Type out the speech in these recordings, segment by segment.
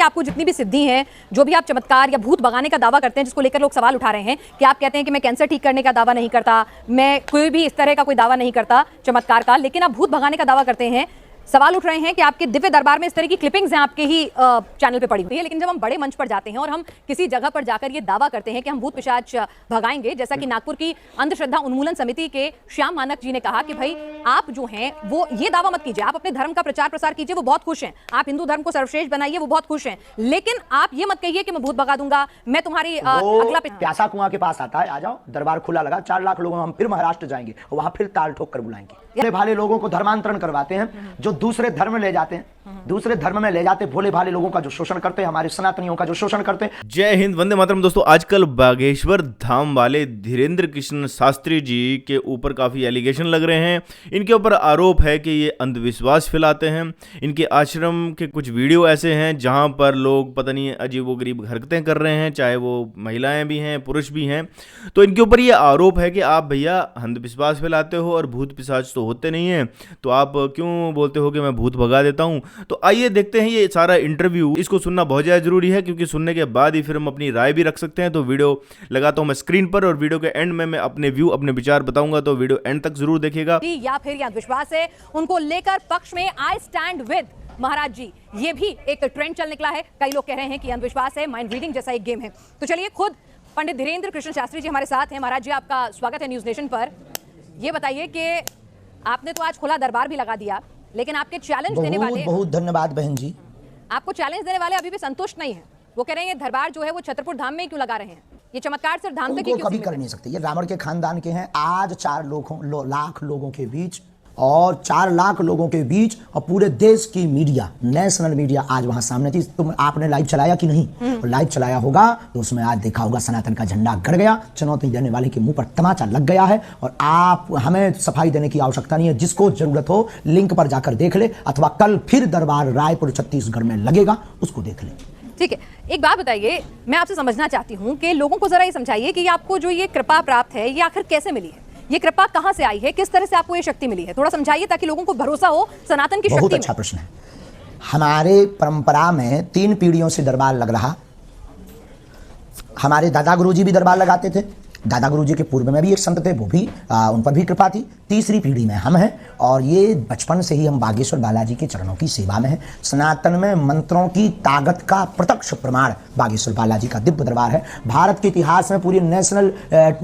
कि आपको जितनी भी सिद्धि हैं, जो भी आप चमत्कार या भूत भगाने का दावा करते हैं, जिसको लेकर लोग सवाल उठा रहे हैं कि आप कहते हैं कि मैं कैंसर ठीक करने का दावा नहीं करता, मैं कोई भी इस तरह का कोई दावा नहीं करता चमत्कार का, लेकिन आप भूत भगाने का दावा करते हैं। सवाल उठ रहे हैं कि आपके दिव्य दरबार में इस तरह की क्लिपिंग्स हैं आपके ही चैनल पे पड़ी हुई है, लेकिन जब हम बड़े मंच पर जाते हैं और हम किसी जगह पर जाकर ये दावा करते हैं कि हम भूत पिशाच भगाएंगे, जैसा कि नागपुर की अंधश्रद्धा उन्मूलन समिति के श्याम मानक जी ने कहा कि भाई आप जो हैं वो ये दावा मत कीजिए, आप अपने धर्म का प्रचार प्रसार कीजिए, वो बहुत खुश हैं, आप हिंदू धर्म को सर्वश्रेष्ठ बनाइए, वो बहुत खुश हैं, लेकिन आप ये मत कहिए कि मैं भूत भगा दूंगा, मैं तुम्हारी अगला प्यासा कुआं के पास आता है, आ जाओ, दरबार खुला लगा, 4 लाख लोगों, हम फिर महाराष्ट्र जाएंगे और वहां फिर ताल ठोक कर बुलाएंगे। भोले भाले लोगों को धर्मांतरण करवाते हैं, जो दूसरे धर्म ले जाते हैं, दूसरे धर्म में ले जाते, भोले भाले लोगों का जो शोषण करते हैं, हमारे सनातनियों का जो शोषण करते हैं। जय हिंद, वंदे मातरम। दोस्तों, आजकल बागेश्वर धाम वाले धीरेन्द्र कृष्ण शास्त्री जी के ऊपर काफी एलिगेशन लग रहे हैं। इनके ऊपर आरोप है कि ये अंधविश्वास फैलाते हैं। इनके आश्रम के कुछ वीडियो ऐसे हैं जहां पर लोग पता नहीं अजीबोगरीब हरकतें कर रहे हैं, चाहे वो महिलाएं भी हैं, पुरुष भी हैं। तो इनके ऊपर ये आरोप है कि आप भैया अंधविश्वास फैलाते हो और भूत पिशाच तो होते नहीं हैं, तो आप क्यों बोलते हो कि मैं भूत भगा देता हूं। तो आइए देखते हैं ये सारा इंटरव्यू। इसको सुनना बहुत ज़्यादा जरूरी है, क्योंकि सुनने के बाद ही फिर हम अपनी राय भी रख सकते हैं। तो वीडियो लगाता हूं मैं स्क्रीन पर, और वीडियो के एंड में मैं अपने व्यू, अपने विचार बताऊंगा, तो वीडियो एंड तक जरूर देखिएगा। या फिर यह विश्वास है उनको लेकर पक्ष में आई स्टैंड विद महाराज जी, ये भी एक ट्रेंड चल निकला है। कई लोग कह रहे हैं कि अंधविश्वास है, माइंड रीडिंग जैसा एक गेम है। तो चलिए, खुद पंडित धीरेन्द्र कृष्ण शास्त्री जी हमारे साथ हैं। महाराज जी, आपका स्वागत है न्यूज नेशन पर। ये बताइए कि आपने तो आज खुला दरबार भी लगा दिया, लेकिन आपके चैलेंज देने वाले, बहुत धन्यवाद बहन जी, आपको चैलेंज देने वाले अभी भी संतुष्ट नहीं है। वो कह रहे हैं ये दरबार जो है वो छतरपुर धाम में क्यों लगा रहे हैं, ये चमत्कार सिर्फ धाम तक ही क्यों कभी कर नहीं सकते। ये रावण के खानदान के हैं। आज 4 लाख लोगों के बीच, और 4 लाख लोगों के बीच, और पूरे देश की मीडिया, नेशनल मीडिया आज वहां सामने थी। तुम आपने लाइव चलाया कि नहीं? और लाइव चलाया होगा तो उसमें आज देखा होगा सनातन का झंडा गड़ गया, चुनौती देने वाले के मुंह पर तमाचा लग गया है। और आप, हमें सफाई देने की आवश्यकता नहीं है। जिसको जरूरत हो लिंक पर जाकर देख ले, अथवा कल फिर दरबार रायपुर छत्तीसगढ़ में लगेगा, उसको देख ले। ठीक है, एक बात बताइए, मैं आपसे समझना चाहती हूँ कि लोगों को जरा ये समझाइए कि आपको जो ये कृपा प्राप्त है, ये आखिर कैसे मिली है? ये कृपा कहां से आई है, किस तरह से आपको ये शक्ति मिली है? थोड़ा समझाइए ताकि लोगों को भरोसा हो सनातन की शक्ति में। बहुत अच्छा प्रश्न है। हमारे परंपरा में 3 पीढ़ियों से दरबार लग रहा। हमारे दादा गुरुजी भी दरबार लगाते थे। दादा गुरुजी के पूर्व में भी एक संत थे, वो भी उन पर भी कृपा थी। तीसरी पीढ़ी में हम हैं, और ये बचपन से ही हम बागेश्वर बालाजी के चरणों की सेवा में हैं। सनातन में मंत्रों की ताकत का प्रत्यक्ष प्रमाण बागेश्वर बालाजी का दिव्य दरबार है। भारत के इतिहास में पूरी नेशनल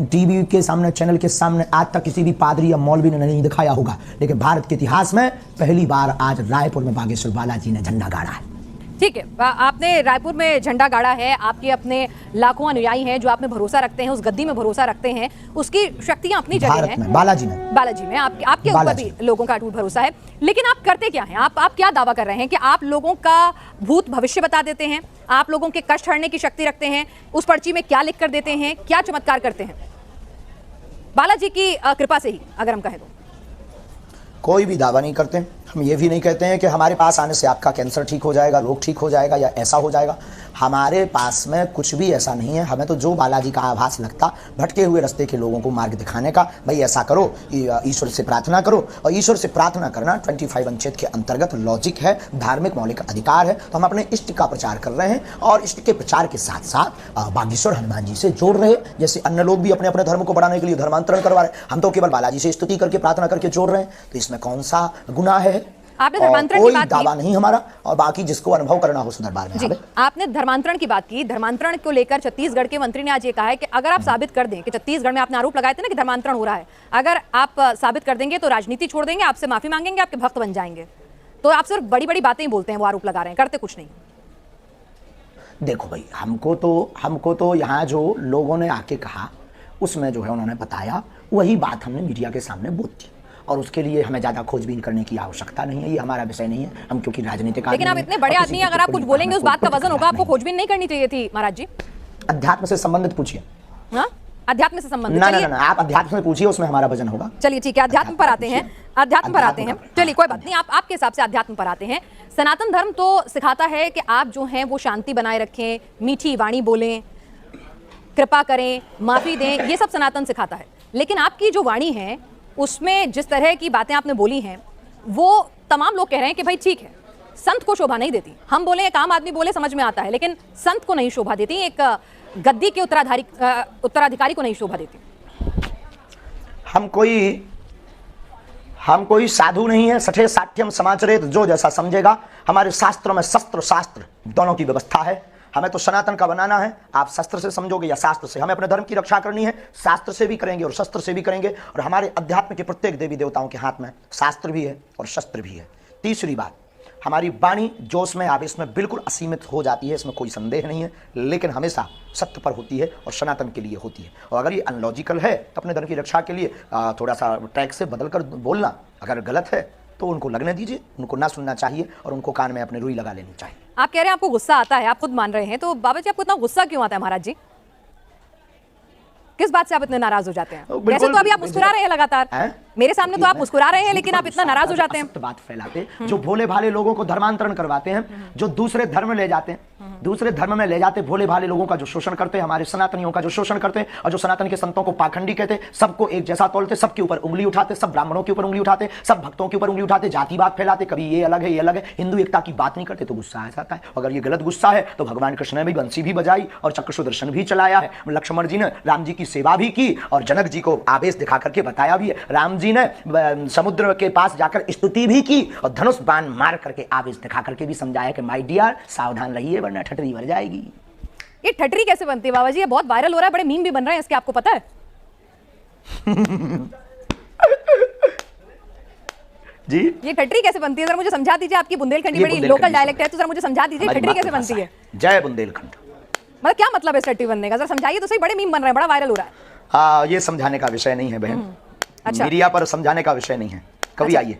टीवी के सामने, चैनल के सामने आज तक किसी भी पादरी या मौलवी ने नहीं दिखाया होगा, लेकिन भारत के इतिहास में पहली बार आज रायपुर में बागेश्वर बालाजी ने झंडा गाड़ा है। ठीक है, आपने रायपुर में झंडा गाड़ा है, आपके अपने लाखों अनुयायी हैं जो आप में भरोसा रखते हैं, उस गद्दी में भरोसा रखते हैं, उसकी शक्तियां अपनी जगह हैं। बालाजी में आपके ऊपर भी लोगों का अटूट भरोसा है। लेकिन आप करते क्या हैं? आप क्या दावा कर रहे हैं कि आप लोगों का भूत भविष्य बता देते हैं, आप लोगों के कष्ट हरने की शक्ति रखते हैं, उस पर्ची में क्या लिख कर देते हैं, क्या चमत्कार करते हैं बालाजी की कृपा से ही? अगर हम कहें तो कोई भी दावा नहीं करते। हम ये भी नहीं कहते हैं कि हमारे पास आने से आपका कैंसर ठीक हो जाएगा, रोग ठीक हो जाएगा, या ऐसा हो जाएगा। हमारे पास में कुछ भी ऐसा नहीं है। हमें तो जो बालाजी का आभास लगता, भटके हुए रास्ते के लोगों को मार्ग दिखाने का, भाई ऐसा करो, ईश्वर से प्रार्थना करो। और ईश्वर से प्रार्थना करना 25 अनुच्छेद के अंतर्गत लॉजिक है, धार्मिक मौलिक अधिकार है। तो हम अपने इष्ट का प्रचार कर रहे हैं, और इष्ट के प्रचार के साथ साथ बागेश्वर हनुमान जी से जोड़ रहे हैं। जैसे अन्य लोग भी अपने अपने धर्म को बढ़ाने के लिए धर्मांतरण करवा रहे हैं, हम तो केवल बालाजी से स्तुति करके, प्रार्थना करके जोड़ रहे हैं। तो इसमें कौन सा गुनाह है? आपने धर्मांतरण की बात की, दावा नहीं हमारा, और बाकी जिसको अनुभव करना हो दरबार में आवे। आपने धर्मांतरण की बात की। धर्मांतरण को लेकर छत्तीसगढ़ के मंत्री ने आज ये कहा है कि अगर आप साबित कर दें कि छत्तीसगढ़ में आपने आरोप लगाए थे ना कि धर्मांतरण हो रहा है, अगर आप साबित कर देंगे तो राजनीति छोड़ देंगे, आपसे माफी मांगेंगे, आपके भक्त बन जाएंगे। तो आप सिर्फ बड़ी बड़ी बातें ही बोलते हैं, वो आरोप लगा रहे हैं, करते कुछ नहीं। देखो भाई, हमको तो यहाँ जो लोगों ने आके कहा, उसमें जो है उन्होंने बताया, वही बात हमने मीडिया के सामने बोल दी। और उसके लिए हमें ज्यादा खोजबीन करने की आवश्यकता नहीं है, ये हमारा विषय नहीं है। हम क्योंकि राजनीतिक, लेकिन आप इतने बड़े आदमी, अगर आप कुछ बोलेंगे उस बात का वजन होगा, आपको खोजबीन नहीं करनी चाहिए थी महाराज जी। अध्यात्म से संबंधित पूछिए। अध्यात्म से संबंधित? ना, आप अध्यात्म से पूछिए, उसमें हमारा वजन होगा। चलिए ठीक है, अध्यात्म पर आते हैं। अध्यात्म पर आते हैं, चलिए कोई बात नहीं, आपके हिसाब से अध्यात्म पर आते हैं। सनातन धर्म तो सिखाता है कि आप जो हैं वो शांति बनाए रखें, मीठी वाणी बोलें, कृपा करें, माफी दें, ये सब सनातन सिखाता है। लेकिन आपकी जो वाणी है उसमें जिस तरह की बातें आपने बोली हैं, वो तमाम लोग कह रहे हैं कि भाई ठीक है, संत को शोभा नहीं देती। हम बोले, एक आम आदमी बोले समझ में आता है, लेकिन संत को नहीं शोभा देती, एक गद्दी के उत्तराधिकारी को नहीं शोभा देती। हम कोई साधु नहीं है। सठे साठ्यम समाचरेत, जो जैसा समझेगा। हमारे शास्त्रों में शस्त्र शास्त्र दोनों की व्यवस्था है। हमें तो सनातन का बनाना है। आप शस्त्र से समझोगे या शास्त्र से, हमें अपने धर्म की रक्षा करनी है। शास्त्र से भी करेंगे और शस्त्र से भी करेंगे। और हमारे अध्यात्म के प्रत्येक देवी देवताओं के हाथ में शास्त्र भी है और शस्त्र भी है। तीसरी बात, हमारी वाणी जोश में आवेश में बिल्कुल असीमित हो जाती है, इसमें कोई संदेह नहीं है, लेकिन हमेशा सत्य पर होती है और सनातन के लिए होती है। और अगर ये अनलॉजिकल है तो अपने धर्म की रक्षा के लिए थोड़ा सा ट्रैक से बदल कर बोलना, अगर गलत है तो उनको लगने दीजिए, उनको ना सुनना चाहिए और उनको कान में अपने रुई लगा लेनी चाहिए। आप कह रहे हैं आपको गुस्सा आता है, आप खुद मान रहे हैं, तो बाबा जी आपको इतना गुस्सा क्यों आता है महाराज जी? किस बात से आप इतने नाराज हो जाते हैं? वैसे तो अभी आप मुस्कुरा रहे हैं लगातार, मेरे सामने तो आप मुस्कुरा रहे हैं, लेकिन आप इतना नाराज हो जाते हैं। बात फैलाते, जो भोले भाले लोगों को धर्मांतरण करवाते हैं, जो दूसरे धर्म ले जाते हैं, दूसरे धर्म में ले जाते भोले भाले लोगों का जो शोषण करते हैं, हमारे सनातनियों का जो शोषण करते हैं, और जो सनातन के संतों को पाखंडी कहते हैं, सबको एक जैसा तोलते, सबके ऊपर उंगली उठाते, सब ब्राह्मणों के ऊपर उंगली उठाते, सब भक्तों के ऊपर उंगली उठाते, जातिवाद फैलाते, कभी ये अलग है ये अलग है, हिंदू एकता की बात नहीं करते तो गुस्सा आ जाता है। अगर ये गलत गुस्सा है तो भगवान कृष्ण ने भी बंसी भी बजाई और चक्र सुदर्शन भी चलाया है, लक्ष्मण जी ने राम जी की सेवा भी की और जनक जी को आवेश दिखा करके बताया भी है, राम जी ने समुद्र के पास जाकर स्तुति भी की और धनुष बाण मार करके आवेश दिखा करके भी समझाया कि माय डियर सावधान रहिए वरना ठटरी भर जाएगी। ये ठटरी कैसे बनती है बाबा जी? ये बहुत वायरल हो रहा है, बड़े मीम भी बन रहे हैं इसके, आपको पता है? जी ये ठटरी कैसे बनती है, जरा मुझे समझा दीजिए। आपकी बुंदेलखंडी बड़ी लोकल डायलेक्ट है, तो जरा मुझे समझा दीजिए ठटरी कैसे बनती है। जय बुंदेलखंड। मतलब क्या मतलब है ठटरी बनने का, जरा समझाइए तो सही, बड़े मीम बन रहे हैं, बड़ा वायरल हो रहा है। ये समझाने का विषय नहीं है बहन, अच्छा। मीडिया पर समझाने का विषय नहीं है, कभी आइए।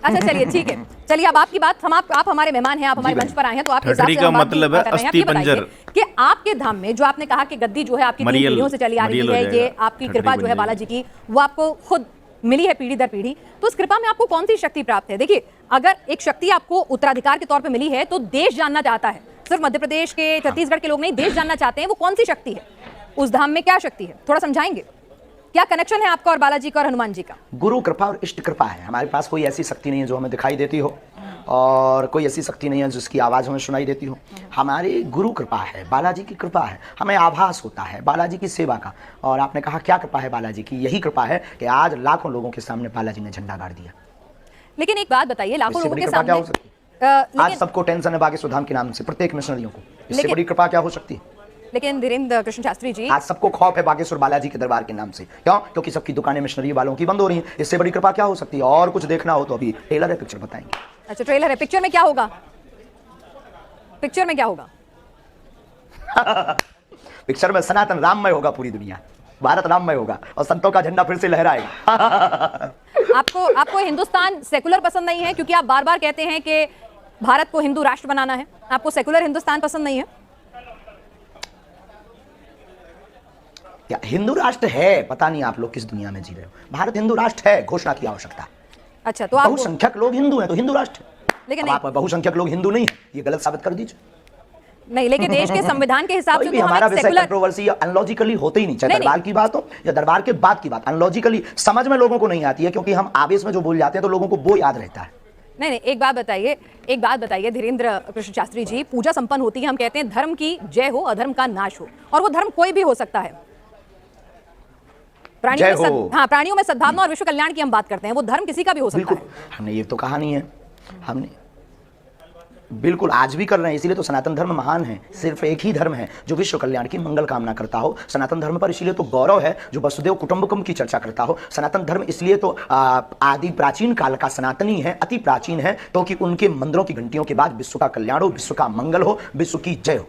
अच्छा चलिए ठीक है, चलिए अब आपकी बात, आप हमारे मेहमान हैं, आप हमारे मंच पर आए हैं, तो आपके हिसाब से का मतलब है अस्थि पंजर कि आपके धाम में जो आपने कहा कि गद्दी जो है आपकी 3 पीढ़ियों से चली आ रही है, ये आपकी कृपा जो है बालाजी की, वो आपको खुद मिली है पीढ़ी दर पीढ़ी, तो उस कृपा में आपको कौन सी शक्ति प्राप्त है? देखिए, अगर एक शक्ति आपको उत्तराधिकार के तौर पे मिली है तो देश जानना चाहता है, सिर्फ मध्य प्रदेश के छत्तीसगढ़ के लोग नहीं, देश जानना चाहते हैं वो कौन सी शक्ति है, उस धाम में क्या शक्ति है, थोड़ा समझाएंगे? क्या कनेक्शन है आपका और बालाजी का और हनुमान जी का? गुरु कृपा और इष्ट कृपा है। हमारे पास कोई ऐसी शक्ति नहीं है जो हमें दिखाई देती हो और कोई ऐसी शक्ति नहीं है जिसकी आवाज़ हमें सुनाई देती हो। हमारी गुरु कृपा है, बालाजी की कृपा है, हमें आभास होता है बालाजी की सेवा का। और आपने कहा क्या कृपा है बालाजी की? यही कृपा है कि आज लाखों लोगों के सामने बालाजी ने झंडा गाड़ दिया। लेकिन एक बात बताइए, लाखों लोगों के सामने आज सबको टेंशन है बागेश्वर धाम के नाम से, प्रत्येक मिशनरियों को, इससे बड़ी कृपा क्या हो सकती है? लेकिन धीरेन्द्र कृष्ण शास्त्री जी, आज सबको खौफ है बागेश्वर बालाजी के दरबार के नाम से। क्यों? क्योंकि सबकी दुकानें मिशनरी वालों की बंद हो रही हैं। इससे बड़ी कृपा क्या हो सकती है? और कुछ देखना हो तो अभी ट्रेलर है, पिक्चर बताएंगे। अच्छा ट्रेलर है, पिक्चर में क्या होगा? पिक्चर में क्या होगा? पिक्चर में सनातन राममय होगा, पूरी दुनिया भारत राममय होगा और संतों का झंडा फिर से लहराएगा। आपको हिंदुस्तान सेकुलर पसंद नहीं है, क्योंकि आप बार बार कहते हैं कि भारत को हिंदू राष्ट्र बनाना है, आपको सेकुलर हिंदुस्तान पसंद नहीं है? क्या हिंदू राष्ट्र है? पता नहीं आप लोग किस दुनिया में जी रहे हो। भारत हिंदू राष्ट्र है, घोषणा की आवश्यकता। अच्छा, तो आप बहुसंख्यक लोग हिंदू हैं तो हिंदू राष्ट्र, लेकिन आप बहुसंख्यक लोग हिंदू नहीं है, ये गलत साबित कर दीजिए। नहीं, लेकिन देश के संविधान के हिसाब से तो हमारा विषय कंट्रोवर्सी या अनलॉजिकली होते ही नहीं, चाहे दरबार की बात हो या दरबार के बाद की बात। अनलॉजिकली समझ में लोगों को नहीं आती है, क्योंकि हम आवेश में जो बोल जाते हैं तो लोगों को वो याद रहता है। नहीं, एक बात बताइए धीरेन्द्र कृष्ण शास्त्री जी, पूजा संपन्न होती है, हम कहते हैं धर्म की जय हो अधर्म का नाश हो, और वो धर्म कोई भी हो सकता है। प्राणियों में सद्भावना और विश्व कल्याण की हम बात करते हैं, वो धर्म किसी का भी हो सकता है। हमने ये तो कहा नहीं है, हमने बिल्कुल आज भी कर रहे हैं, इसीलिए तो सनातन धर्म महान है। सिर्फ एक ही धर्म है जो विश्व कल्याण की मंगल कामना करता हो, सनातन धर्म पर इसीलिए तो गौरव है जो वसुदेव कुटुंबकम की चर्चा करता हो। सनातन धर्म इसलिए तो आदि प्राचीन काल का सनातनी है, अति प्राचीन है, क्योंकि उनके मंदिरों की घंटियों के बाद विश्व का कल्याण हो, विश्व का मंगल हो, विश्व की जय हो।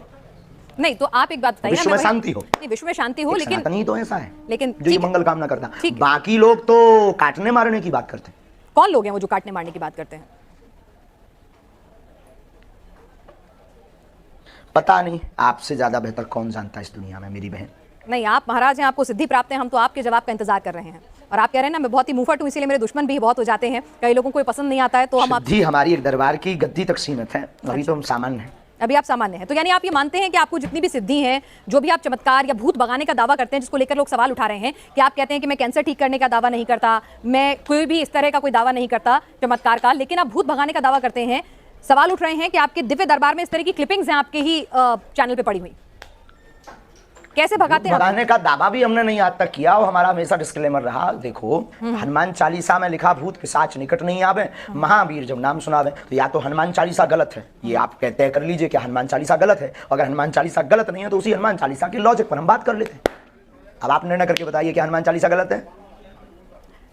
नहीं तो आप एक बात बताइए, विश्व में शांति हो। नहीं, विश्व में शांति हो, लेकिन सनातनी तो ऐसा है लेकिन जो ये मंगल कामना करता है। बाकी लोग तो काटने मारने की बात करते हैं। कौन लोग हैं वो जो काटने मारने की बात करते हैं? पता नहीं, आपसे ज्यादा बेहतर कौन जानता है इस दुनिया में मेरी बहन। नहीं, आप महाराज हैं, आपको सिद्धि प्राप्त है, हम तो आपके जवाब का इंतजार कर रहे हैं। और आप कह रहे हैं ना मैं बहुत ही मुंहफट हूं, इसीलिए मेरे दुश्मन भी बहुत हो जाते हैं, कई लोगों को ये पसंद नहीं आता है, तो हम सिद्धि हमारी एक दरबार की गद्दी तक सीमित है, अभी तो हम सामान्य हैं। अभी आप सामान्य हैं, तो यानी आप ये मानते हैं कि आपको जितनी भी सिद्धि हैं, जो भी आप चमत्कार या भूत भगाने का दावा करते हैं, जिसको लेकर लोग सवाल उठा रहे हैं कि आप कहते हैं कि मैं कैंसर ठीक करने का दावा नहीं करता, मैं कोई भी इस तरह का कोई दावा नहीं करता चमत्कार का, लेकिन आप भूत भगाने का दावा करते हैं, सवाल उठ रहे हैं कि आपके दिव्य दरबार में इस तरह की क्लिपिंग्स हैं आपके ही चैनल पे पड़ी हुई, कैसे भगाते हैं? भगाने का दावा भी हमने नहीं आज तक किया और हमारा हमेशा डिस्क्लेमर रहा। देखो, हनुमान चालीसा में लिखा भूत पिशाच निकट नहीं आवे, महावीर जब नाम सुनावे। तो या तो हनुमान चालीसा गलत है, ये आप तय कर लीजिए कि हनुमान चालीसा गलत है। अगर हनुमान चालीसा गलत नहीं है तो उसी हनुमान चालीसा के लॉजिक पर हम बात कर लेते हैं। अब आप निर्णय करके बताइए कि हनुमान चालीसा गलत है।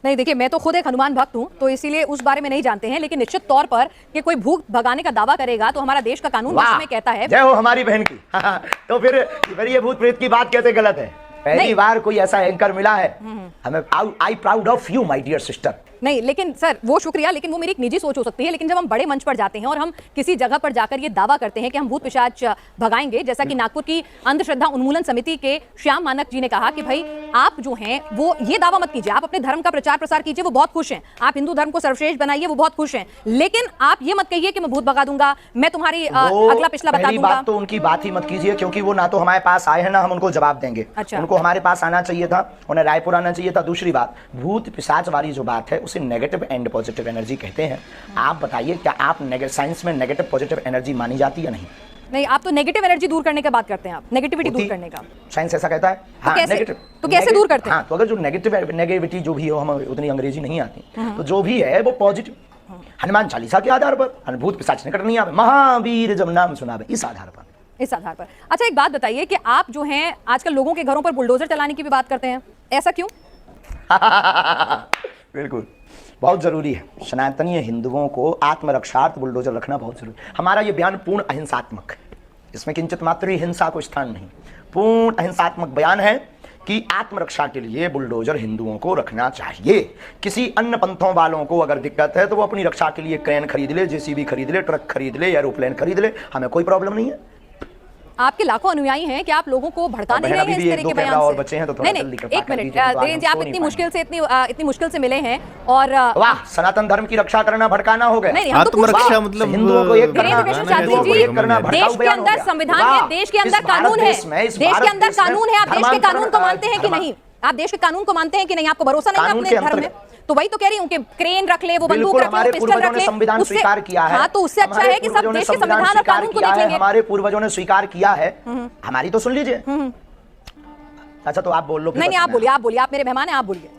नहीं, देखिए, मैं तो खुद एक हनुमान भक्त हूं, तो इसीलिए उस बारे में नहीं जानते हैं, लेकिन निश्चित तौर पर कि कोई भूत भगाने का दावा करेगा तो हमारा देश का कानून में कहता है। जय हो हमारी बहन की। तो फिर ये भूत प्रेत की बात कैसे गलत है? पहली बार कोई ऐसा एंकर मिला है हमें। I proud of you my dear sister. नहीं, लेकिन सर वो शुक्रिया, लेकिन वो मेरी एक निजी सोच हो सकती है। लेकिन जब हम बड़े मंच पर जाते हैं और हम किसी जगह पर जाकर ये दावा करते हैं कि हम भूत पिशाच भगाएंगे, जैसा कि नागपुर की अंधश्रद्धा उन्मूलन समिति के श्याम मानक जी ने कहा कि भाई आप जो हैं वो ये दावा मत कीजिए, आप अपने धर्म का प्रचार प्रसार कीजिए, वो बहुत खुश हैं। आप हिंदू धर्म को सर्वश्रेष्ठ बनाइए, वो बहुत खुश हैं। लेकिन आप ये मत कहिए कि मैं भूत भगा दूंगा, मैं तुम्हारी अगला पिछला बता दूंगा। बात तो उनकी बात ही मत कीजिए, क्योंकि वो ना तो हमारे पास आए हैं ना हम उनको जवाब देंगे। अच्छा। उनको हमारे पास आना चाहिए था, उन्हें रायपुर आना चाहिए था। दूसरी बात, भूत पिशाच वाली जो बात है उसे नेगेटिव एंड पॉजिटिव एनर्जी कहते हैं। आप बताइए, क्या आप साइंस में नेगेटिव पॉजिटिव एनर्जी मानी जाती है? नहीं। नहीं, आप तो नेगेटिव एनर्जी दूर करने की बात करते हैं, आप नेगेटिविटी दूर करने का साइंस ऐसा कहता है। हाँ, तो कैसे दूर करते हैं? हाँ, तो अगर जो नेगेटिविटी जो भी हो, हमें उतनी अंग्रेजी नहीं आती, तो जो भी है वो पॉजिटिव, हनुमान चालीसा के आधार पर, भूत पिशाच निकट नहीं आवे, महावीर जब नाम सुनावे, इस आधार पर। अच्छा, एक बात बताइए कि आप जो हैं आजकल लोगों के घरों पर बुलडोजर चलाने की भी बात करते हैं, ऐसा क्यों? बिल्कुल, बहुत जरूरी है। सनातनीय हिंदुओं को आत्मरक्षार्थ बुलडोजर रखना बहुत जरूरी है। हमारा ये बयान पूर्ण अहिंसात्मक है, इसमें किंचित मात्र हिंसा को स्थान नहीं। पूर्ण अहिंसात्मक बयान है कि आत्मरक्षा के लिए बुलडोजर हिंदुओं को रखना चाहिए। किसी अन्य पंथों वालों को अगर दिक्कत है तो वो अपनी रक्षा के लिए क्रेन खरीद ले, जेसीबी खरीद ले, ट्रक खरीद ले, एरोप्लेन खरीद ले, हमें कोई प्रॉब्लम नहीं है। आपके लाखों अनुयायी हैं कि आप लोगों को भड़का नहीं रहे हैं इस तरह के बयान से। और बच्चे हैं तो थोड़ा जल्दी कर। एक मिनट धीरेन्द्र जी, आप इतनी मुश्किल से मिले हैं और वाह, सनातन धर्म की रक्षा करना भड़काना हो गया। नहीं, आत्मरक्षा मतलब हिंदुओं को एक धीरेन्द्र कृष्ण शास्त्री जी, देश के अंदर संविधान है, देश के अंदर कानून है, देश के अंदर कानून है। आप देश के कानून को मानते हैं कि नहीं? आप देश के कानून को मानते हैं कि नहीं? आपको भरोसा नहीं है अपने धर्म में? तो वही तो कह रही हूँ कि क्रेन रख ले, वो बंदूक रख ले, पिस्टल रख ले, संविधान स्वीकार किया है। हाँ, तो उससे अच्छा है कि सब देश के संविधान और कानून को देखेंगे। हमारे पूर्वजों ने स्वीकार किया है, हमारी तो सुन लीजिए। अच्छा, तो आप बोल लो। नहीं, आप बोलिए, आप मेरे मेहमान हैं, आप बोलिए।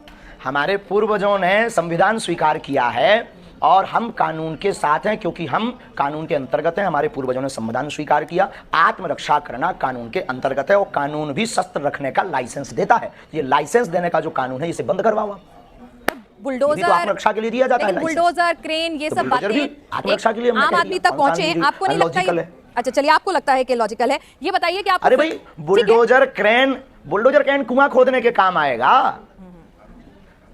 हमारे पूर्वजों ने संविधान स्वीकार किया है और हम कानून के साथ हैं, क्योंकि हम कानून के अंतर्गत हैं। हमारे पूर्वजों ने संविधान स्वीकार किया, आत्मरक्षा करना कानून के अंतर्गत है और कानून भी शस्त्र रखने का लाइसेंस देता है। ये लाइसेंस देने का जो कानून है इसे बंद करवाओ। बुलडोजर तो आत्मरक्षा के लिए दिया जाता है। बुलडोजर, क्रेन, ये सब बातें आत्मरक्षा के लिए आम आदमी तक पहुंचे हैं, आपको नहीं लगता है? अच्छा, चलिए, आपको लगता है कि लॉजिकल है। ये बताइए कि आप, अरे भाई, बुलडोजर क्रेन कुआं खोदने के काम आएगा।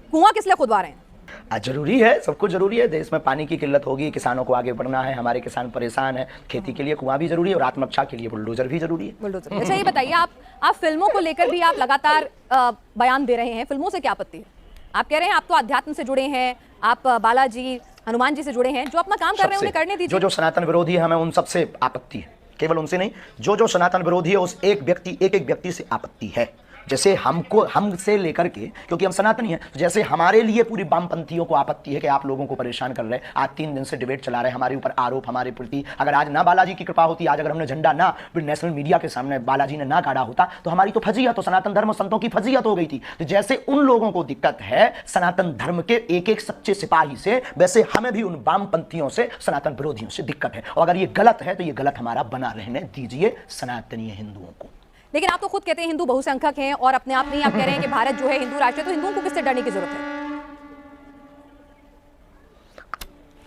कुआं किस लिए खुदवा रहे हैं? जरूरी है, सब कुछ जरूरी है। देश में पानी की किल्लत होगी, किसानों को आगे बढ़ना है, हमारे किसान परेशान है, खेती के लिए कुआं भी जरूरी है और आत्मरक्षा के लिए बुलडोजर भी जरूरी है। बुलडोजर। अच्छा, ये बताइए, आप फिल्मों को लेकर भी आप लगातार बयान दे रहे हैं, फिल्मों से क्या आपत्ति है? आप कह रहे हैं आप तो अध्यात्म से जुड़े हैं, आप बालाजी हनुमान जी से जुड़े हैं, जो अपना काम कर रहे हैं उन्हें करने दीजिए। जो सनातन विरोधी है, हमें उन सबसे आपत्ति है, केवल उनसे नहीं। जो सनातन विरोधी है उस एक व्यक्ति से आपत्ति है। जैसे हमसे लेकर के, क्योंकि हम सनातनी हैं, जैसे हमारे लिए पूरी वामपंथियों को आपत्ति है कि आप लोगों को परेशान कर रहे हैं। आज 3 दिन से डिबेट चला रहे हैं, हमारे ऊपर आरोप, हमारे प्रति। अगर आज ना बालाजी की कृपा होती, आज अगर हमने झंडा ना नेशनल मीडिया के सामने बालाजी ने ना गाड़ा होता, तो हमारी तो फजीयत, तो सनातन धर्म संतों की फजीयत हो गई थी। तो जैसे उन लोगों को दिक्कत है सनातन धर्म के एक सच्चे सिपाही से, वैसे हमें भी उन वामपंथियों से, सनातन विरोधियों से दिक्कत है। और अगर ये गलत है तो ये गलत हमारा बना रहने दीजिए सनातनीय हिंदुओं को। लेकिन आप तो खुद कहते हैं हिंदू बहुसंख्यक हैं और अपने आप में आप कह रहे हैं कि भारत जो है हिंदू राष्ट्र है, तो हिंदुओं को किससे डरने की जरूरत है?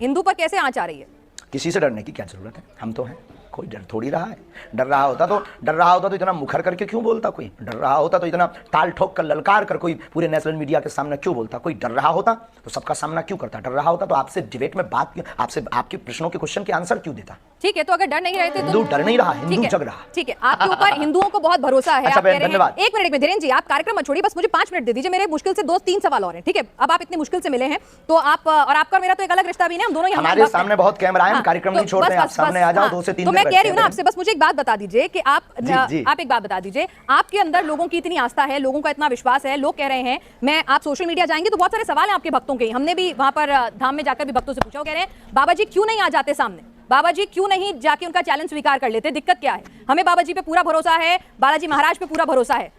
हिंदू पर कैसे आंच आ रही है? किसी से डरने की क्या जरूरत है? हम तो हैं, कोई डर थोड़ी रहा है। डर रहा होता तो इतना मुखर करके क्यों बोलता? कोई डर रहा होता तो इतना ताल ठोक कर, ललकार कर कोई पूरे नेशनल मीडिया के सामने क्यों बोलता? कोई डर रहा होता तो सबका सामना क्यों करता? डर रहा होता तो आपसे डिबेट में बात, आपसे आपके प्रश्नों के क्वेश्चन के आंसर क्यों देता? ठीक है, तो अगर डर नहीं रहे थे तो हिंदू डर नहीं रहा, हिंदू जग रहा। ठीक है, आपके ऊपर हिंदुओं को बहुत भरोसा है। अच्छा, धन्यवाद। एक मिनट में धीरेन्द्र जी, आप कार्यक्रम मत छोड़िए, बस मुझे 5 मिनट दे दीजिए। मेरे मुश्किल से 2-3 सवाल और हैं, ठीक है? अब आप इतनी मुश्किल से मिले हैं तो आप और आपका मेरा तो एक अलग रिश्ता भी नहीं, हम दोनों हमारे सामने बहुत कैमरा है, हम कार्यक्रम नहीं छोड़ते, आप सामने आ जाओ, 2 से 3 तो मैं कह रही हूँ ना आपसे, बस मुझे एक बात बता दीजिए कि आप एक बात बता दीजिए, आपके अंदर लोगों की इतनी आस्था है, लोगों का इतना विश्वास है, लोग कह रहे हैं, आप सोशल मीडिया जाएंगे तो बहुत सारे सवाल हैं आपके भक्तों के। हमने भी वहां पर धाम में जाकर भी भक्तों से पूछा, वो कह रहे हैं बाबा जी क्यों नहीं आ जाते सामने, बाबा जी क्यों नहीं जाके उनका चैलेंज स्वीकार कर लेते? दिक्कत क्या है? हमें बाबा जी पे पूरा भरोसा है, बालाजी महाराज पे पूरा भरोसा है।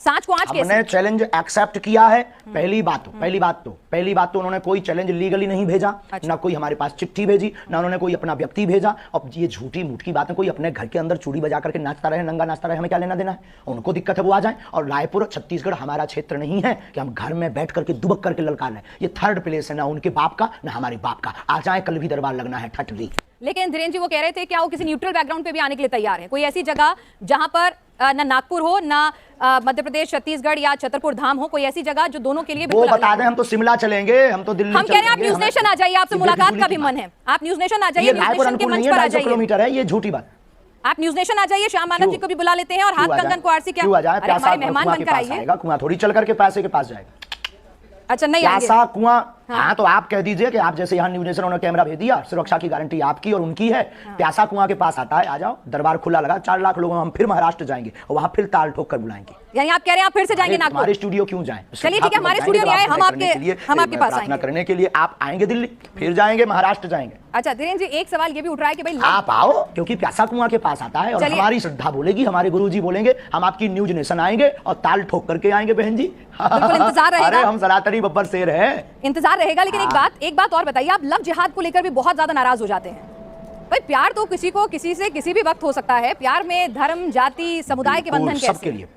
सांच को आंच कैसे? हमने चैलेंज एक्सेप्ट किया है। पहली बात तो उन्होंने कोई चैलेंज लीगली नहीं भेजा। अच्छा। ना कोई हमारे पास चिट्ठी भेजी, ना उन्होंने कोई अपना व्यक्ति भेजा। अब ये झूठी मूठी बातें, कोई अपने घर के अंदर चूड़ी बजा करके नाचता रहे, नंगा नाचता रहे, हमें क्या लेना देना है? उनको दिक्कत है वो आ जाए। और रायपुर छत्तीसगढ़ हमारा क्षेत्र नहीं है कि हम घर में बैठ करके दुबक करके ललकार रहे। ये थर्ड प्लेस है, ना उनके बाप का ना हमारे बाप का। आ जाए, कल भी दरबार लगना है ठटरी। लेकिन धीरेन्द्र जी वो कह रहे थे क्या वो किसी न्यूट्रल बैकग्राउंड पे भी आने के लिए तैयार है? कोई ऐसी जगह जहां पर ना नागपुर हो, ना मध्य प्रदेश, छत्तीसगढ़ या छतरपुर धाम हो, कोई ऐसी जगह जो दोनों के लिए वो बता दें। हम तो शिमला चलेंगे, हम तो दिल्ली हम कह रहे हैं आप न्यूज नेशन आ जाइए, आपसे मुलाकात का भी मन है। आप न्यूज नेशन आ जाइए, न्यूज नेशन के मंच पर आ जाइए। किलोमीटर है, ये झूठी बात। आप न्यूज नेशन आ जाइए, श्याम मानव जी को भी बुला लेते हैं और हाथ कंगन को आरसी क्या हमारे मेहमान बनकर आइए। कुआं थोड़ी चल करके पैसे के पास जाएगा। अच्छा नहीं प्यासा कुआं। हाँ तो आप कह दीजिए कि आप जैसे यहाँ न्यूज नेशन उन्होंने कैमरा भेज दिया, सुरक्षा की गारंटी आपकी और उनकी है। प्यासा कुआं के पास आता है, आ जाओ, दरबार खुला लगा, 4 लाख लोगों हम फिर महाराष्ट्र जाएंगे और वहां फिर ताल ठोक कर बुलाएंगे। यानी आप कह रहे हैं आप फिर से जाएंगे नागपुर? हमारे स्टूडियो क्यों जाएं? चलिए ठीक है, हमारे स्टूडियो नहीं आए, हम आपके पास प्रार्थना करने के लिए आप आएंगे दिल्ली, फिर जाएंगे महाराष्ट्र जाएंगे। अच्छा धीरेन्द्र जी, एक सवाल ये भी उठ रहा है कि भाई आप आओ, क्योंकि प्यासा कुआं के पास आता है और हमारी श्रद्धा बोलेगी, हमारे गुरुजी बोलेंगे, हम आपकी न्यूज नेशन आएंगे और ताल ठोक करके आएंगे बहन जी। बिल्कुल इंतजार रहेगा। अरे हम सनातनी बब्बर शेर है, इंतजार रहेगा। लेकिन एक बात और बताइए, आप लव जिहाद को लेकर भी बहुत ज्यादा नाराज हो जाते हैं। भाई प्यार तो किसी को किसी से किसी भी वक्त हो सकता है। प्यार में धर्म, जाति, समुदाय के बंधन कैसे? सबके लिए।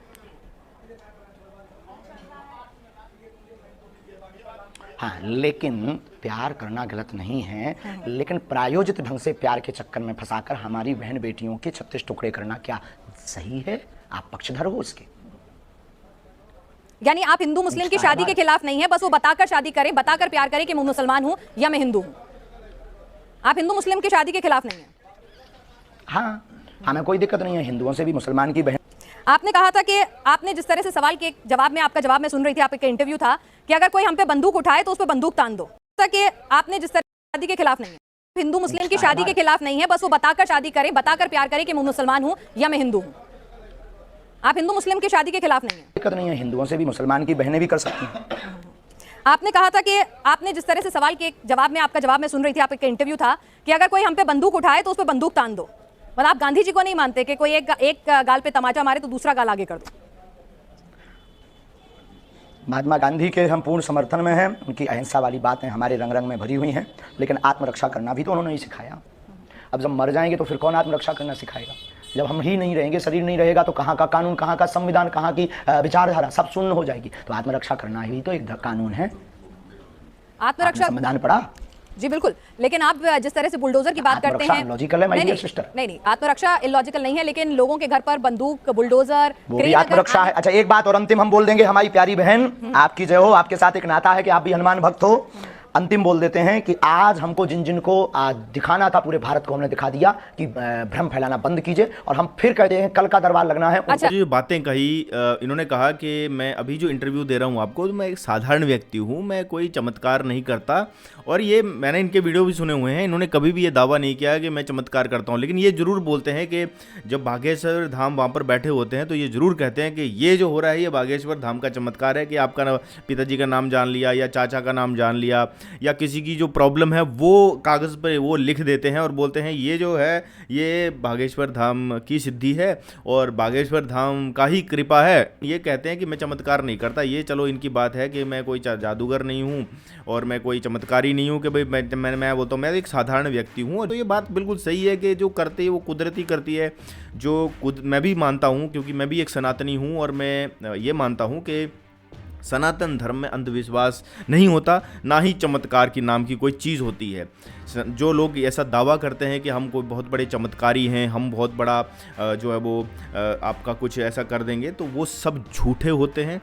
हाँ, लेकिन प्यार करना गलत नहीं है, लेकिन प्रायोजित ढंग से प्यार के चक्कर में फंसाकर हमारी बहन बेटियों के 36 टुकड़े करना क्या सही है? आप पक्षधर हो उसके। यानी आप हिंदू मुस्लिम की शादी के खिलाफ नहीं है, बस वो बताकर शादी करें, बताकर प्यार करें कि मैं मुसलमान हूं या मैं हिंदू हूं। आप हिंदू मुस्लिम की शादी के खिलाफ नहीं है? हाँ, हमें कोई दिक्कत नहीं है हिंदुओं से भी मुसलमान की बहन। आपने कहा था कि आपने जिस तरह से सवाल के जवाब में, आपका जवाब मैं सुन रही थी, आपका इंटरव्यू था कि अगर कोई हम पे बंदूक उठाए तो उस पर बंदूक तान दो। कि आपने जिस तरह शादी के खिलाफ नहीं है, हिंदू मुस्लिम की शादी के खिलाफ नहीं है, बस वो बताकर शादी करें, बताकर प्यार करें कि मैं मुसलमान हूं या मैं हिंदू हूं। आप हिंदू मुस्लिम की शादी के खिलाफ नहीं है? दिक्कत नहीं है, हिंदुओं से भी मुसलमान की बहनें भी कर सकती हैं। आपने कहा था कि आपने जिस तरह से सवाल के जवाब में, आपका जवाब मैं सुन रही थी, आपका इंटरव्यू था कि अगर कोई हम पे बंदूक उठाए तो उस पर बंदूक तान दो। मतलब आप गांधी जी को नहीं मानते कि कोई एक गाल पे तमाचा मारे तो दूसरा गाल आगे कर दो? महात्मा गांधी के हम पूर्ण समर्थन में हैं। उनकी अहिंसा वाली बातें हमारे रंग रंग में भरी हुई हैं, लेकिन आत्मरक्षा करना भी तो उन्होंने ही सिखाया। अब जब मर जाएंगे तो फिर कौन आत्मरक्षा करना सिखाएगा? जब हम ही नहीं रहेंगे, शरीर नहीं रहेगा, तो कहाँ का कानून, कहाँ का संविधान, कहाँ की विचारधारा, सब शून्य हो जाएगी। तो आत्मरक्षा करना ही तो एक कानून है। आत्मरक्षा संविधान पढ़ा? जी बिल्कुल, लेकिन आप जिस तरह से बुलडोजर की बात करते हैं, लॉजिकल है माय डियर सिस्टर। नहीं, आत्मरक्षा इलॉजिकल नहीं है, लेकिन लोगों के घर पर बंदूक, बुलडोजर, वो भी आत्मरक्षा है। अच्छा एक बात और अंतिम हम बोल देंगे, हमारी प्यारी बहन, आपकी जय हो, आपके साथ एक नाता है कि आप भी हनुमान भक्त हो। अंतिम बोल देते हैं कि आज हमको जिन जिन को दिखाना था पूरे भारत को हमने दिखा दिया कि भ्रम फैलाना बंद कीजिए, और हम फिर कहते हैं कल का दरबार लगना है। अच्छा। जो बातें कही, इन्होंने कहा कि मैं अभी जो इंटरव्यू दे रहा हूँ आपको, तो मैं एक साधारण व्यक्ति हूँ, मैं कोई चमत्कार नहीं करता। और ये मैंने इनके वीडियो भी सुने हुए हैं, इन्होंने कभी भी ये दावा नहीं किया कि मैं चमत्कार करता हूँ। लेकिन ये जरूर बोलते हैं कि जब बागेश्वर धाम वहाँ पर बैठे होते हैं तो ये जरूर कहते हैं कि ये जो हो रहा है ये बागेश्वर धाम का चमत्कार है, कि आपका पिताजी का नाम जान लिया या चाचा का नाम जान लिया, या किसी की जो प्रॉब्लम है वो कागज़ पर वो लिख देते हैं और बोलते हैं ये जो है ये बागेश्वर धाम की सिद्धि है और बागेश्वर धाम का ही कृपा है। ये कहते हैं कि मैं चमत्कार नहीं करता। ये चलो इनकी बात है कि मैं कोई जादूगर नहीं हूँ और मैं कोई चमत्कारी नहीं हूँ कि भाई मैं बोलता हूँ मैं एक साधारण व्यक्ति हूँ। तो ये बात बिल्कुल सही है कि जो करते हैं वो कुदरती करती है, जो मैं भी मानता हूँ, क्योंकि मैं भी एक सनातनी हूँ और मैं ये मानता हूँ कि सनातन धर्म में अंधविश्वास नहीं होता, ना ही चमत्कार की नाम की कोई चीज़ होती है। जो लोग ऐसा दावा करते हैं कि हम कोई बहुत बड़े चमत्कारी हैं, हम बहुत बड़ा जो है वो आपका कुछ ऐसा कर देंगे, तो वो सब झूठे होते हैं।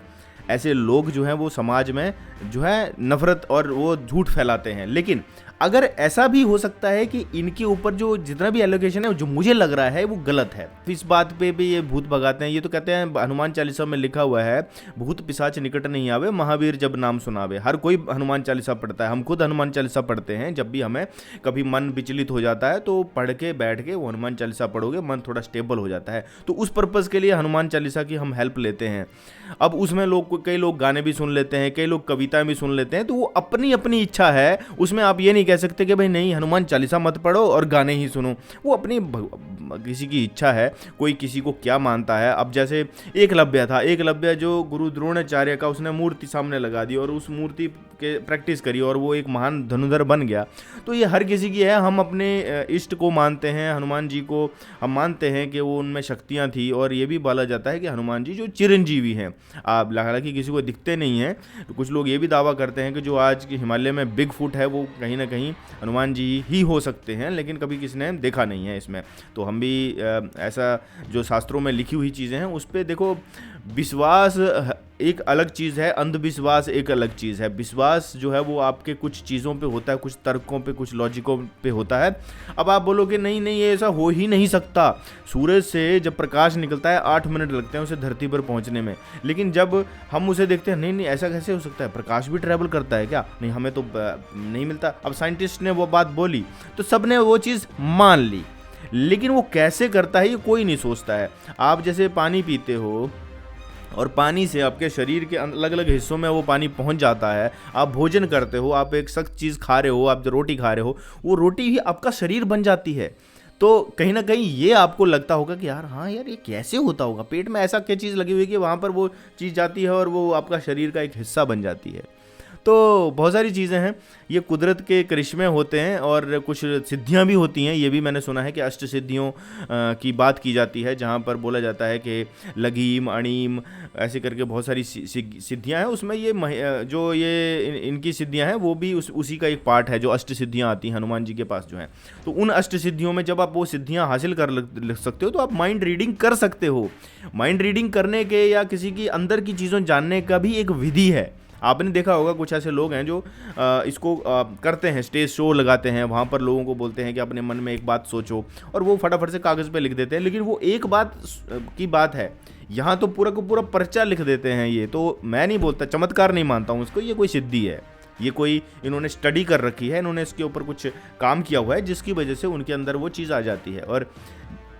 ऐसे लोग जो हैं वो समाज में जो है नफरत और वो झूठ फैलाते हैं। लेकिन अगर ऐसा भी हो सकता है कि इनके ऊपर जो जितना भी एलोकेशन है जो मुझे लग रहा है वो गलत है, इस बात पे भी ये भूत भगाते हैं। ये तो कहते हैं हनुमान चालीसा में लिखा हुआ है, भूत पिशाच निकट नहीं आवे, महावीर जब नाम सुनावे। हर कोई हनुमान चालीसा पढ़ता है, हम खुद हनुमान चालीसा पढ़ते हैं। जब भी हमें कभी मन विचलित हो जाता है तो पढ़ के बैठ के वो हनुमान चालीसा पढ़ोगे, मन थोड़ा स्टेबल हो जाता है। तो उस पर्पज़ के लिए हनुमान चालीसा की हम हेल्प लेते हैं। अब उसमें कई लोग गाने भी सुन लेते हैं, कई लोग कविताएं भी सुन लेते हैं, तो वो अपनी अपनी इच्छा है। उसमें आप ये नहीं कह सकते कि भाई नहीं हनुमान चालीसा मत पढ़ो और गाने ही सुनो। वो अपनी किसी की इच्छा है, कोई किसी को क्या मानता है। अब जैसे एकलव्य था, एकलव्य जो गुरु द्रोणाचार्य का, उसने मूर्ति सामने लगा दी और उस मूर्ति के प्रैक्टिस करी और वो एक महान धनुर्धर बन गया। तो ये हर किसी की है। हम अपने इष्ट को मानते हैं, हनुमान जी को हम मानते हैं कि वो उनमें शक्तियाँ थी, और ये भी बोला जाता है कि हनुमान जी जो चिरंजीवी हैं। आप हालांकि किसी को दिखते नहीं हैं, कुछ लोग ये भी दावा करते हैं कि जो आज के हिमालय में बिग फुट है वो कहीं ना कहीं हनुमान जी ही हो सकते हैं, लेकिन कभी किसी ने देखा नहीं है इसमें। तो हम भी ऐसा जो शास्त्रों में लिखी हुई चीज़ें हैं उस पर देखो, विश्वास एक अलग चीज़ है, अंधविश्वास एक अलग चीज़ है। विश्वास जो है वो आपके कुछ चीज़ों पे होता है, कुछ तर्कों पे, कुछ लॉजिकों पे होता है। अब आप बोलोगे नहीं नहीं ये ऐसा हो ही नहीं सकता, सूरज से जब प्रकाश निकलता है 8 मिनट लगते हैं उसे धरती पर पहुंचने में, लेकिन जब हम उसे देखते हैं नहीं नहीं ऐसा कैसे हो सकता है, प्रकाश भी ट्रैवल करता है क्या, नहीं हमें तो नहीं मिलता। अब साइंटिस्ट ने वो बात बोली तो सब ने वो चीज़ मान ली, लेकिन वो कैसे करता है ये कोई नहीं सोचता है। आप जैसे पानी पीते हो और पानी से आपके शरीर के अलग अलग हिस्सों में वो पानी पहुंच जाता है। आप भोजन करते हो, आप एक सख्त चीज़ खा रहे हो, आप जो रोटी खा रहे हो वो रोटी ही आपका शरीर बन जाती है। तो कहीं ना कहीं ये आपको लगता होगा कि यार हाँ यार ये कैसे होता होगा, पेट में ऐसा क्या चीज़ लगी हुई है कि वहाँ पर वो चीज़ जाती है और वो आपका शरीर का एक हिस्सा बन जाती है। तो बहुत सारी चीज़ें हैं, ये कुदरत के करिश्मे होते हैं और कुछ सिद्धियां भी होती हैं। ये भी मैंने सुना है कि अष्ट सिद्धियों की बात की जाती है, जहाँ पर बोला जाता है कि लगीम, अणीम, ऐसे करके बहुत सारी सिद्धियां हैं। उसमें ये जो ये इनकी सिद्धियां हैं वो भी उसी का एक पार्ट है, जो अष्ट सिद्धियां आती हैं हनुमान जी के पास जो हैं। तो उन अष्ट सिद्धियों में जब आप वो सिद्धियां हासिल कर सकते हो तो आप माइंड रीडिंग कर सकते हो। माइंड रीडिंग करने के या किसी की अंदर की चीज़ों जानने का भी एक विधि है। आपने देखा होगा कुछ ऐसे लोग हैं जो इसको करते हैं, स्टेज शो लगाते हैं, वहाँ पर लोगों को बोलते हैं कि अपने मन में एक बात सोचो, और वो फटाफट से कागज़ पे लिख देते हैं। लेकिन वो एक बात की बात है, यहाँ तो पूरा का पूरा पर्चा लिख देते हैं। ये तो मैं नहीं बोलता, चमत्कार नहीं मानता हूँ इसको, ये कोई सिद्धि है, ये कोई इन्होंने स्टडी कर रखी है, इन्होंने इसके ऊपर कुछ काम किया हुआ है जिसकी वजह से उनके अंदर वो चीज़ आ जाती है। और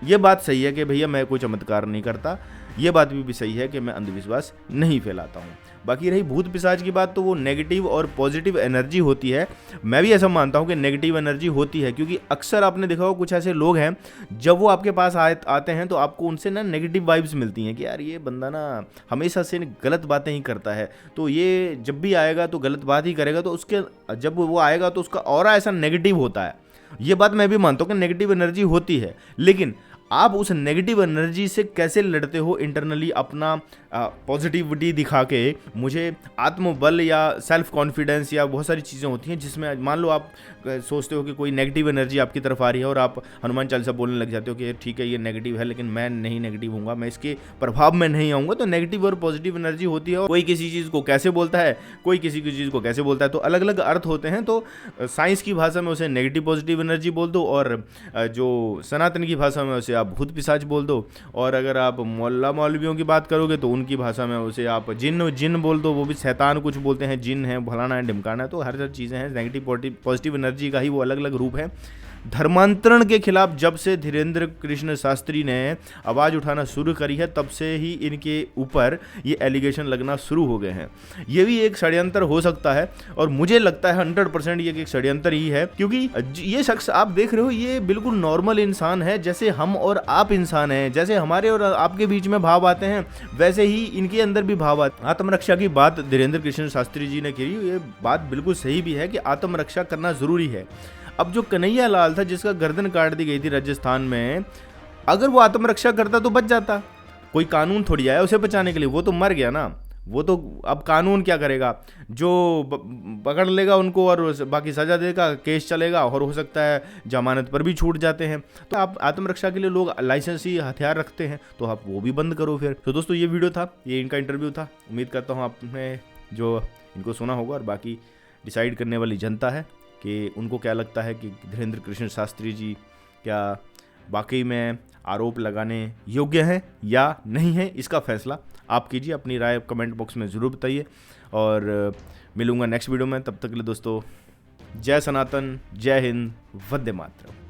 ये बात सही है कि भैया मैं कोई चमत्कार नहीं करता, ये बात भी सही है कि मैं अंधविश्वास नहीं फैलाता हूँ। बाकी रही भूत पिशाच की बात, तो वो नेगेटिव और पॉजिटिव एनर्जी होती है। मैं भी ऐसा मानता हूँ कि नेगेटिव एनर्जी होती है, क्योंकि अक्सर आपने देखा होगा कुछ ऐसे लोग हैं जब वो आपके पास आते हैं तो आपको उनसे ना नेगेटिव वाइब्स मिलती हैं कि यार ये बंदा ना हमेशा से गलत बातें ही करता है, तो ये जब भी आएगा तो गलत बात ही करेगा, तो उसके जब वो आएगा तो उसका ऑरा ऐसा नेगेटिव होता है। ये बात मैं भी मानता हूँ कि नेगेटिव एनर्जी होती है, लेकिन आप उस नेगेटिव एनर्जी से कैसे लड़ते हो इंटरनली, अपना पॉजिटिविटी दिखा के। मुझे आत्मबल या सेल्फ कॉन्फिडेंस या बहुत सारी चीज़ें होती हैं जिसमें मान लो आप सोचते हो कि कोई नेगेटिव एनर्जी आपकी तरफ आ रही है और आप हनुमान चालीसा बोलने लग जाते हो कि ठीक है ये नेगेटिव है लेकिन मैं नहीं नेगेटिव हूँगा, मैं इसके प्रभाव में नहीं आऊँगा। तो नेगेटिव और पॉजिटिव एनर्जी होती है, और कोई किसी चीज़ को कैसे बोलता है, कोई किसी की चीज़ को कैसे बोलता है, तो अलग अलग अर्थ होते हैं। तो साइंस की भाषा में उसे नेगेटिव पॉजिटिव एनर्जी बोल दो, और जो सनातन की भाषा में उसे आप भूत पिशाच बोल दो, और अगर आप मौला मौलवियों की बात करोगे तो उनकी भाषा में उसे आप जिन बोल दो, वो भी शैतान कुछ बोलते हैं, जिन है, भलाना है, ढिमकाना है। तो हर चीज़ें हैं, नेगेटिव पॉजिटिव एनर्जी का ही वो अलग अलग रूप है। धर्मांतरण के खिलाफ जब से धीरेन्द्र कृष्ण शास्त्री ने आवाज़ उठाना शुरू करी है तब से ही इनके ऊपर ये एलिगेशन लगना शुरू हो गए हैं। ये भी एक षड्यंत्र हो सकता है, और मुझे लगता है 100% ये एक षड्यंत्र ही है, क्योंकि ये शख्स आप देख रहे हो ये बिल्कुल नॉर्मल इंसान है, जैसे हम और आप इंसान हैं, जैसे हमारे और आपके बीच में भाव आते हैं वैसे ही इनके अंदर भी भाव आते हैं। आत्मरक्षा की बात धीरेन्द्र कृष्ण शास्त्री जी ने की, ये बात बिल्कुल सही भी है कि आत्मरक्षा करना जरूरी है। अब जो कन्हैया लाल था जिसका गर्दन काट दी गई थी राजस्थान में, अगर वो आत्मरक्षा करता तो बच जाता, कोई कानून थोड़ी आया उसे बचाने के लिए, वो तो मर गया ना। वो तो अब कानून क्या करेगा, जो पकड़ लेगा उनको और बाकी सजा देगा, केस चलेगा और हो सकता है जमानत पर भी छूट जाते हैं। तो आप आत्मरक्षा के लिए लोग लाइसेंसी हथियार रखते हैं तो आप वो भी बंद करो फिर। तो दोस्तों ये वीडियो था, ये इनका इंटरव्यू था। उम्मीद करता हूँ आपने जो इनको सुना होगा, और बाकी डिसाइड करने वाली जनता है कि उनको क्या लगता है कि धीरेन्द्र कृष्ण शास्त्री जी क्या वाकई में आरोप लगाने योग्य हैं या नहीं है। इसका फैसला आप कीजिए, अपनी राय कमेंट बॉक्स में ज़रूर बताइए, और मिलूंगा नेक्स्ट वीडियो में। तब तक के लिए दोस्तों जय सनातन, जय हिंद, वंदे मातरम।